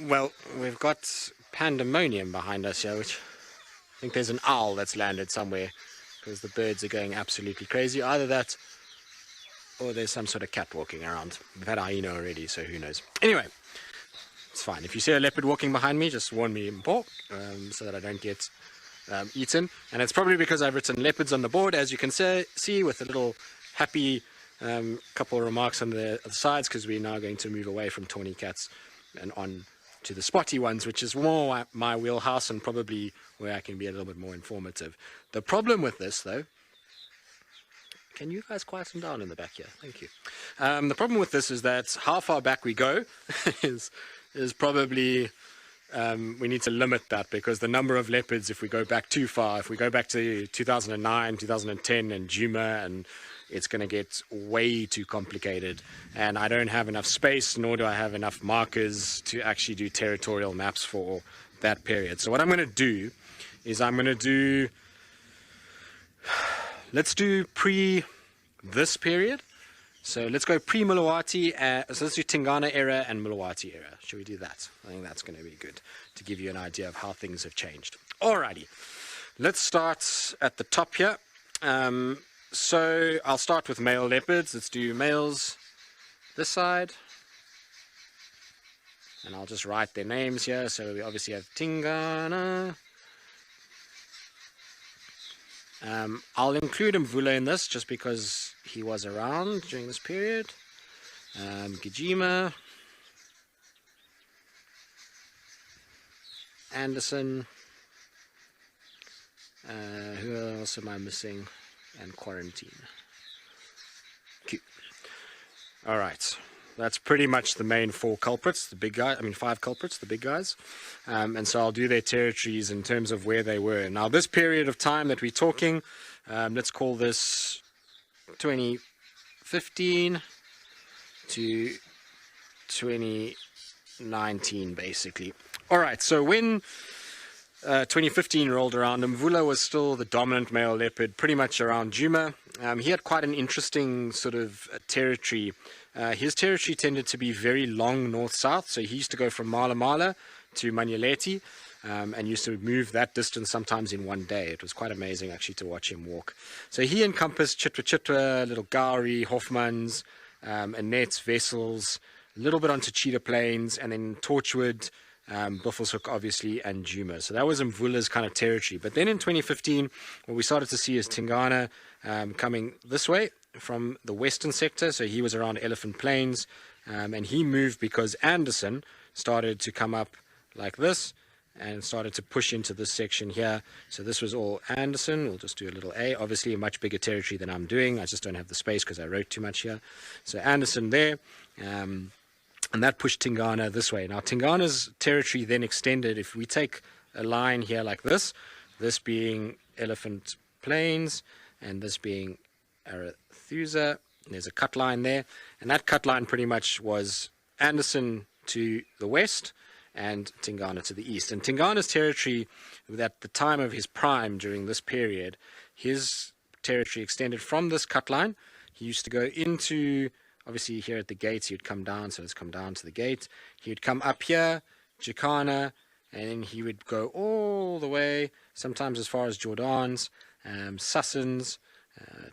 Well, we've got pandemonium behind us here, which I think there's an owl that's landed somewhere because the birds are going absolutely crazy. Either that or there's some sort of cat walking around. We've had a hyena already, so who knows. Anyway, it's fine. If you see a leopard walking behind me, just warn me, so that I don't get eaten. And it's probably because I've written leopards on the board, as you can see, with a little happy couple of remarks on the sides, because we're now going to move away from tawny cats and on to the spotty ones, which is more my wheelhouse and probably where I can be a little bit more informative. The problem with this, though, can you guys quieten down in the back here? Thank you. The problem with this is that how far back we go is probably, we need to limit that, because the number of leopards, if we go back too far, if we go back to 2009, 2010 and Djuma, and it's going to get way too complicated, and I don't have enough space, nor do I have enough markers to actually do territorial maps for that period. So what I'm going to do is let's do pre this period. So let's go pre-Mulawati, so let's do Tingana era and Mulawati era. Should we do that? I think that's going to be good to give you an idea of how things have changed. Alrighty, let's start at the top here. So I'll start with male leopards. Let's do males this side. And I'll just write their names here. So we obviously have Tingana. I'll include Mvula in this just because he was around during this period. Djuma, Anderson, who else am I missing? And Quarantine. Cute. All right. That's pretty much the main four culprits, the big guys. I mean, five culprits, the big guys. And so I'll do their territories in terms of where they were. Now, this period of time that we're talking, let's call this 2015 to 2019, basically. All right, so when 2015 rolled around, Mvula was still the dominant male leopard, pretty much around Djuma. He had quite an interesting sort of territory. His territory tended to be very long north-south, so he used to go from Mala Mala to Manyeleti, and used to move that distance sometimes in one day. It was quite amazing, actually, to watch him walk. So he encompassed Chitwa Chitwa, Little Gowrie, Hofmans, Annette, Vessels, a little bit onto Cheetah Plains, and then Torchwood, Buffelshoek, obviously, and Djuma. So that was Mvula's kind of territory. But then in 2015, what we started to see is Tingana coming this way from the western sector. So he was around Elephant Plains, and he moved because Anderson started to come up like this and started to push into this section here. So this was all Anderson. We'll just do a little A. Obviously, a much bigger territory than I'm doing. I just don't have the space because I wrote too much here. So Anderson there. And that pushed Tingana this way. Now, Tingana's territory then extended, if we take a line here like this being Elephant Plains, and this being Arethusa, there's a cut line there, and that cut line pretty much was Anderson to the west and Tingana to the east. And Tingana's territory, at the time of his prime during this period, his territory extended from this cut line. He used to go into, obviously here at the gates, he would come down, so let's come down to the gate. He would come up here, Jacana, and then he would go all the way, sometimes as far as Jordan's, Sussens,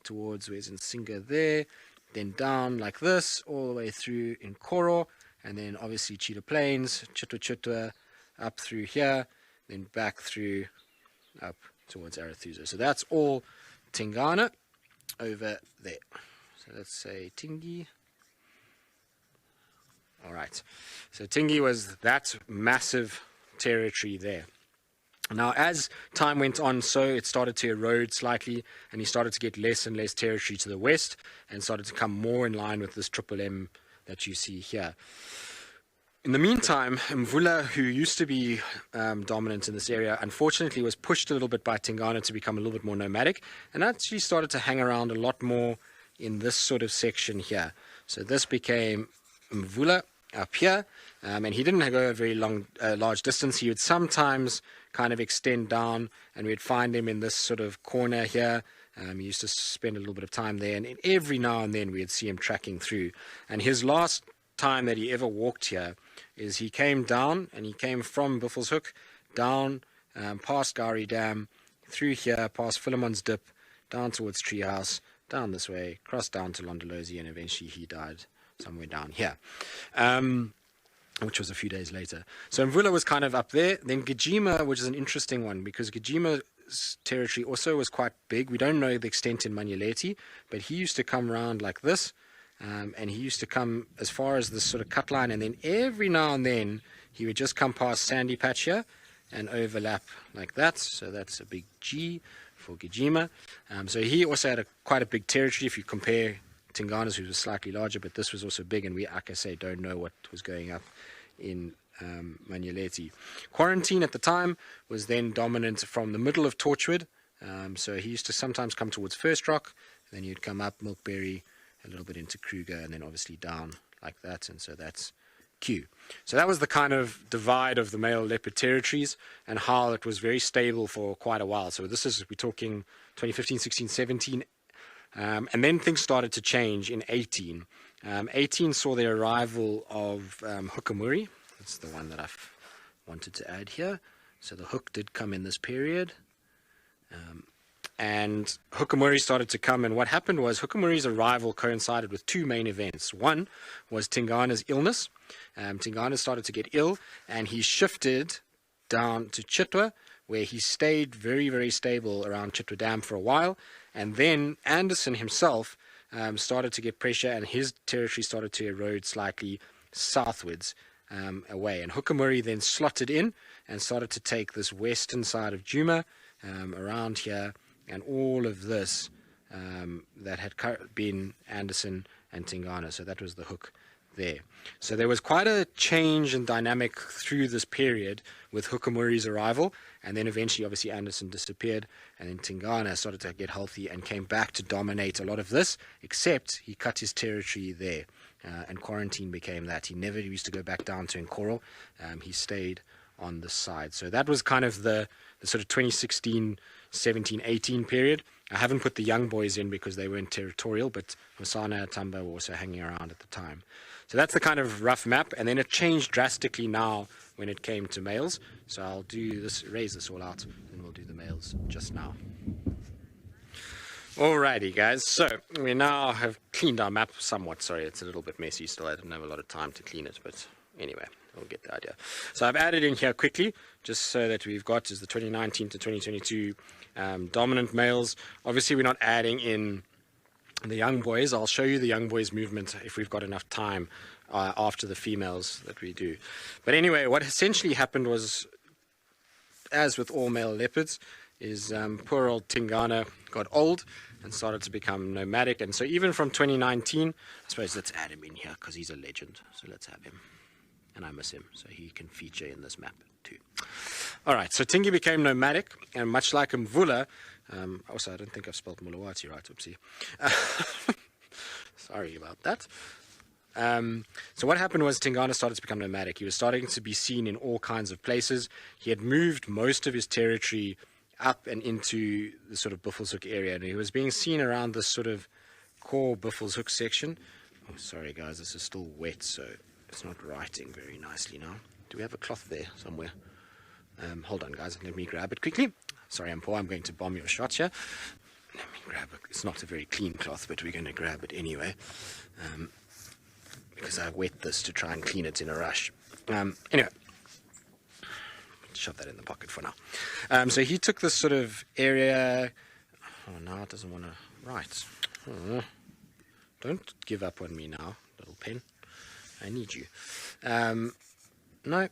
towards where's Nsinga there, then down like this, all the way through in Koro, and then obviously Cheetah Plains, Chitwa Chitwa, up through here, then back through up towards Arethusa. So that's all Tingana over there. So let's say Tingi. All right. So Tingi was that massive territory there. Now, as time went on, so it started to erode slightly, and he started to get less and less territory to the west, and started to come more in line with this Triple M that you see here. In the meantime, Mvula, who used to be dominant in this area, unfortunately was pushed a little bit by Tingana to become a little bit more nomadic, and actually started to hang around a lot more in this sort of section here. So this became Mvula up here, and he didn't go a very large distance. He would sometimes kind of extend down, and we'd find him in this sort of corner here. He used to spend a little bit of time there, and every now and then we'd see him tracking through. And his last time that he ever walked here is he came down, and he came from Buffelshoek down past Gowrie Dam, through here, past Philemon's Dip, down towards Treehouse, down this way, crossed down to Londolozi, and eventually he died somewhere down here, which was a few days later. So Mvula was kind of up there. Then Djuma, which is an interesting one, because Djuma's territory also was quite big. We don't know the extent in Manyeleti, but he used to come around like this, and he used to come as far as this sort of cut line, and then every now and then he would just come past Sandy Patch here and overlap like that. So that's a big G for Djuma. So he also had quite a big territory if you compare Tingana's, who was slightly larger, but this was also big, and we, like I say, don't know what was going up in Manyeleti. Quarantine at the time was then dominant from the middle of Torchwood. So he used to sometimes come towards First Rock, and then he'd come up Milkberry, a little bit into Kruger, and then obviously down like that, and so that's Q. So that was the kind of divide of the male leopard territories, and how it was very stable for quite a while. So this is, we're talking 2015, 16, 17, and then things started to change in 18. 18 saw the arrival of Hukamuri. That's the one that I've wanted to add here. So the hook did come in this period. And Hukamuri started to come, and what happened was Hukamuri's arrival coincided with two main events. One was Tingana's illness. Tingana started to get ill, and he shifted down to Chitwa, where he stayed very, very stable around Chitwa Dam for a while. And then Anderson himself started to get pressure, and his territory started to erode slightly southwards away. And Hukamuri then slotted in and started to take this western side of Djuma around here, and all of this that had been Anderson and Tingana. So that was the hook there. So there was quite a change in dynamic through this period with Hukamuri's arrival, and then eventually obviously Anderson disappeared, and then Tingana started to get healthy and came back to dominate a lot of this, except he cut his territory there, and Quarantine became that. He never used to go back down to Nkoro. He stayed on this side. So that was kind of the sort of 2016, 17, 18 period. I haven't put the young boys in because they weren't territorial, but Hosana and Tamba were also hanging around at the time. So that's the kind of rough map, and then it changed drastically now when it came to males. So I'll do this, raise this all out, and we'll do the males just now. Alrighty guys, so we now have cleaned our map somewhat. Sorry, it's a little bit messy still. I didn't have a lot of time to clean it, but anyway, we'll get the idea. So I've added in here quickly, just so that we've got is the 2019 to 2022 dominant males. Obviously we're not adding in the young boys. I'll show you the young boys movement if we've got enough time after the females that we do. But anyway, what essentially happened was, as with all male leopards, is poor old Tingana got old and started to become nomadic. And so even from 2019, I suppose let's add him in here because he's a legend. So let's have him. And I miss him, so he can feature in this map too. All right, so Tingi became nomadic, and much like Mvula, also I don't think I've spelled Mulawati right, oopsie. Sorry about that. So what happened was Tingana started to become nomadic. He was starting to be seen in all kinds of places. He had moved most of his territory up and into the sort of Buffelshoek area, and he was being seen around this sort of core Buffelshoek section. Oh, sorry guys, this is still wet, so it's not writing very nicely now. Do we have a cloth there somewhere? Hold on guys, let me grab it quickly. Sorry, I'm poor, I'm going to bomb your shot here. Let me grab it. It's not a very clean cloth, but we're going to grab it anyway. Because I wet this to try and clean it in a rush. Anyway, shove that in the pocket for now. So he took this sort of area. Oh, now it doesn't want to write. Oh, don't give up on me now, little pen. I need you. No.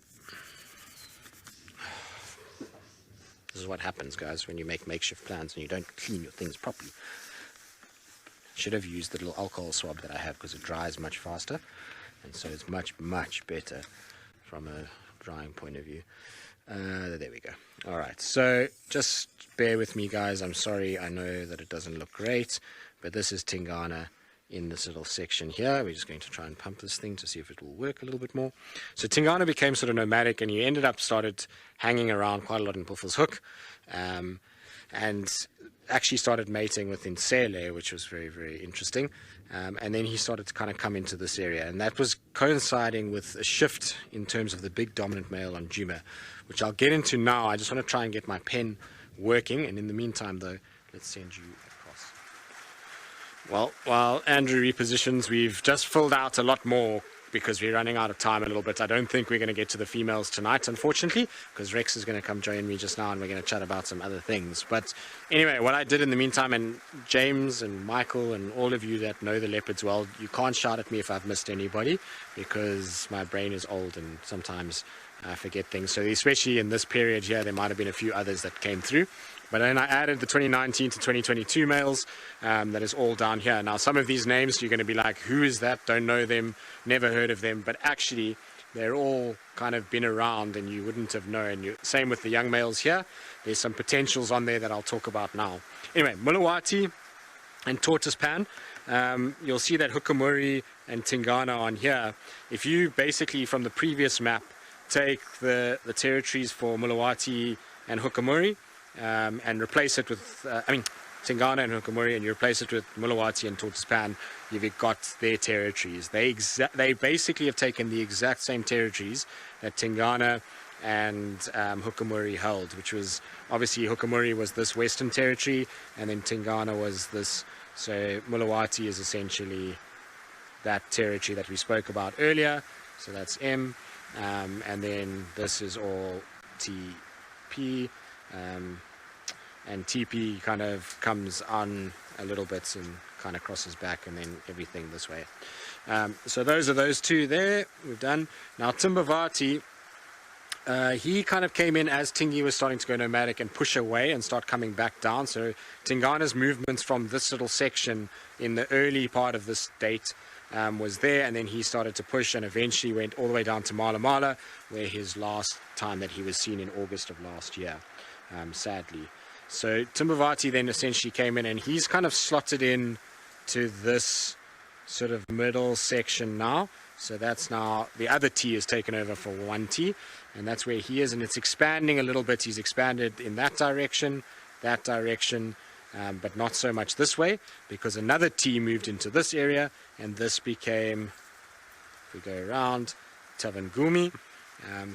This is what happens, guys, when you make makeshift plans and you don't clean your things properly. Should have used the little alcohol swab that I have because it dries much faster, and so it's much, much better from a drying point of view. There we go. All right, so just bear with me, guys. I'm sorry. I know that it doesn't look great, but this is Tingana in this little section here. We're just going to try and pump this thing to see if it will work a little bit more. So Tingana became sort of nomadic, and he ended up started hanging around quite a lot in Buffelshoek. and actually started mating with Insele, which was very, very interesting. And then he started to kind of come into this area, and that was coinciding with a shift in terms of the big dominant male on Djuma, which I'll get into now. I just want to try and get my pen working, and in the meantime, though, let's send you across. Well, while Andrew repositions, we've just filled out a lot more because we're running out of time a little bit. I don't think we're going to get to the females tonight, unfortunately, because Rex is going to come join me just now and we're going to chat about some other things. But anyway, what I did in the meantime, and James and Michael and all of you that know the leopards well, you can't shout at me if I've missed anybody, because my brain is old and sometimes I forget things. So especially in this period here, there might have been a few others that came through. But then I added the 2019 to 2022 males. That is all down here. Now, some of these names, you're going to be like, who is that? Don't know them, never heard of them. But actually, they're all kind of been around and you wouldn't have known. Same with the young males here. There's some potentials on there that I'll talk about now. Anyway, Mulawati and Tortoise Pan. You'll see that Hukamuri and Tingana on here. If you basically, from the previous map, take the territories for Mulawati and Hukamuri, and replace it with, Tingana and Hukamuri, and you replace it with Mulawati and Tortoise Pan, you've got their territories. They basically have taken the exact same territories that Tingana and Hukamuri held, which was, obviously Hukamuri was this western territory, and then Tingana was this, so Mulawati is essentially that territory that we spoke about earlier, so that's M, and then this is all TP, and TP kind of comes on a little bit and kind of crosses back, and then everything this way. So those are those two there. We've done. Now Timbavati, he kind of came in as Tingi was starting to go nomadic and push away and start coming back down. So Tingana's movements from this little section in the early part of this date was there, and then he started to push and eventually went all the way down to Mala Mala, where his last time that he was seen in August of last year, sadly. So Timbavati then essentially came in, and he's kind of slotted in to this sort of middle section now. So that's now, the other T is taken over for one T, and that's where he is, and it's expanding a little bit. He's expanded in that direction, but not so much this way, because another T moved into this area, and this became, if we go around, Tavangumi,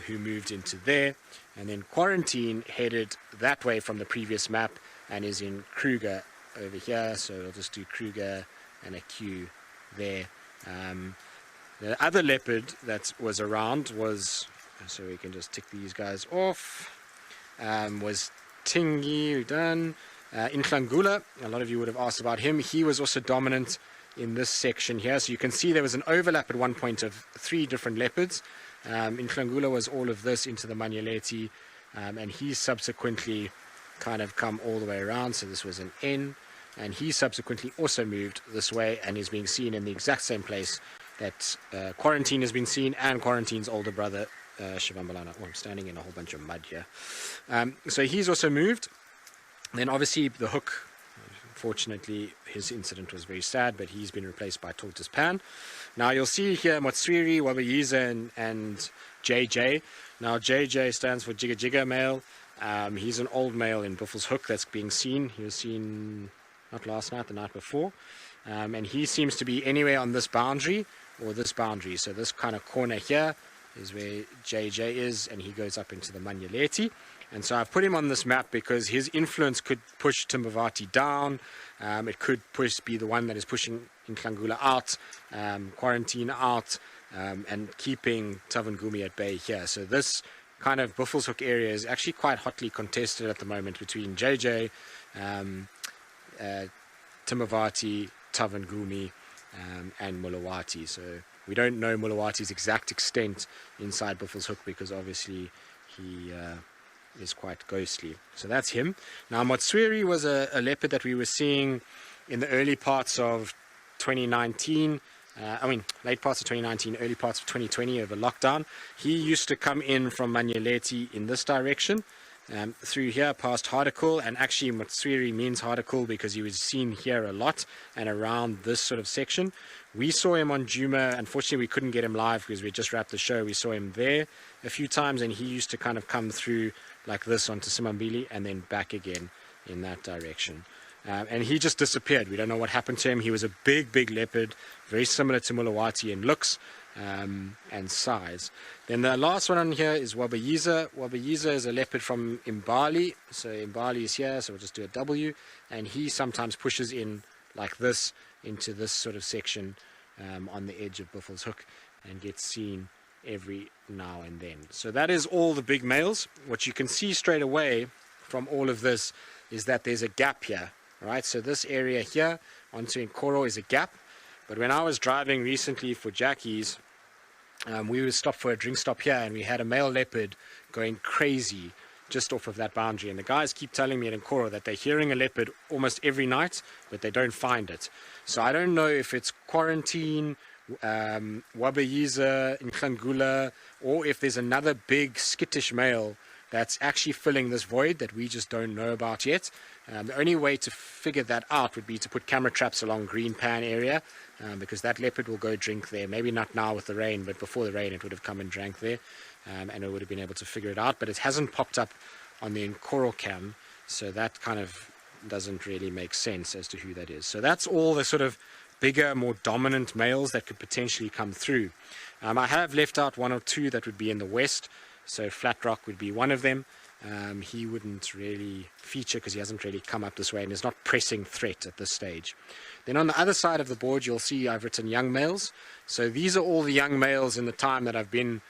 who moved into there, and then Quarantine headed that way from the previous map and is in Kruger over here, so we'll just do Kruger and a Q there. The other leopard that was around was, so we can just tick these guys off, was Tingi, we've done. Inhlangula, a lot of you would have asked about him. He was also dominant in this section here, so you can see there was an overlap at one point of 3 different leopards. Inhlangula was all of this into the Manyeleti, and he subsequently kind of come all the way around, so this was an N, and he subsequently also moved this way and is being seen in the exact same place that Quarantine has been seen, and Quarantine's older brother, Shivambalana. Oh, I'm standing in a whole bunch of mud here. So he's also moved. Then obviously the Hook, unfortunately his incident was very sad, but he's been replaced by Tortoise Pan. Now you'll see here Motswiri, Wabayiza and JJ. Now JJ stands for Jigga Jigga male. He's an old male in Buffels Hook that's being seen. He was seen not last night, the night before. And he seems to be anywhere on this boundary or this boundary. So this kind of corner here is where JJ is, and he goes up into the Manyeleti. And so I've put him on this map because his influence could push Timbavati down. It could be the one that is pushing Inhlangula out, Quarantine out, and keeping Tavangumi at bay here. So this kind of Buffels Hook area is actually quite hotly contested at the moment between JJ, Timbavati, Tavangumi, and Mulawati. So we don't know Mulawati's exact extent inside Buffels Hook because obviously he is quite ghostly. So that's him. Now Motswiri was a leopard that we were seeing in the early parts of 2019, late parts of 2019, early parts of 2020 over lockdown. He used to come in from Manyeleti in this direction, through here past Hardicle, and actually Motswiri means Hardicle because he was seen here a lot and around this sort of section. We saw him on Djuma. Unfortunately we couldn't get him live because we just wrapped the show. We saw him there a few times, and he used to kind of come through like this onto Simambili and then back again in that direction. And he just disappeared. We don't know what happened to him. He was a big leopard, very similar to Mulawati in looks and size. Then the last one on here is Wabayiza. Wabayiza is a leopard from Mbali. So Mbali is here, so we'll just do a W. And he sometimes pushes in like this into this sort of section on the edge of Buffels Hook and gets seen every now and then. So that is all the big males. What you can see straight away from all of this is that there's a gap here, right? So this area here onto Nkoro is a gap. But when I was driving recently for Jackie's, we would stop for a drink stop here, and we had a male leopard going crazy just off of that boundary. And the guys keep telling me at Nkoro that they're hearing a leopard almost every night, but they don't find it. So I don't know if it's quarantine, Wabayiza, Nklangula, or if there's another big skittish male that's actually filling this void that we just don't know about yet. The only way to figure that out would be to put camera traps along Green Pan area, because that leopard will go drink there. Maybe not now with the rain, but before the rain it would have come and drank there, and it would have been able to figure it out. But it hasn't popped up on the Nkoro cam, so that kind of doesn't really make sense as to who that is. So that's all the sort of bigger, more dominant males that could potentially come through. I have left out one or two that would be in the west. So Flat Rock would be one of them. He wouldn't really feature because he hasn't really come up this way and is not pressing threat at this stage. Then on the other side of the board, you'll see I've written young males. So these are all the young males in the time that I've been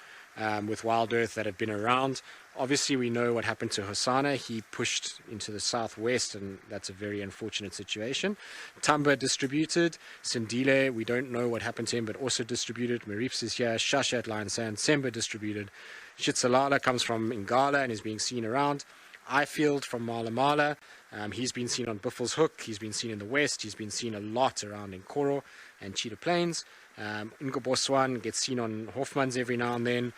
with Wild Earth that have been around. Obviously, we know what happened to Hosanna. He pushed into the southwest, and that's a very unfortunate situation. Tamba distributed. Sindile, we don't know what happened to him, but also distributed. Marips is here. Shasha at Lion Sand. Semba distributed. Shitsalala comes from Ingala and is being seen around. Ifield from Mala Mala. He's been seen on Buffels Hook. He's been seen in the west. He's been seen a lot around Nkoro and Cheetah Plains. Ngoboswan gets seen on Hoffman's every now and then,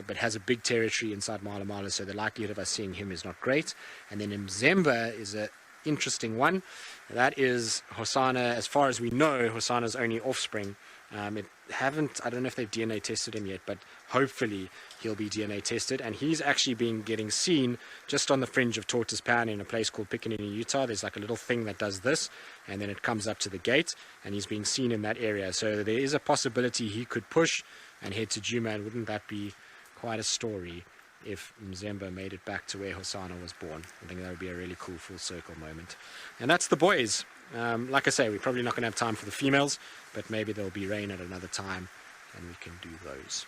but has a big territory inside Mala Mala, so the likelihood of us seeing him is not great. And then Mzemba is an interesting one. That is Hosanna, as far as we know, Hosanna's only offspring. I don't know if they've DNA tested him yet, but hopefully he'll be DNA tested. And he's actually been getting seen just on the fringe of Tortoise Pan in a place called Pickaninny, Utah. There's like a little thing that does this, and then it comes up to the gate, and he's being seen in that area. So there is a possibility he could push and head to Djuma, and wouldn't that be quite a story if Mzemba made it back to where Hosanna was born? I think that would be a really cool full circle moment. And that's the boys. Like I say, we're probably not going to have time for the females, but maybe there'll be rain at another time and we can do those.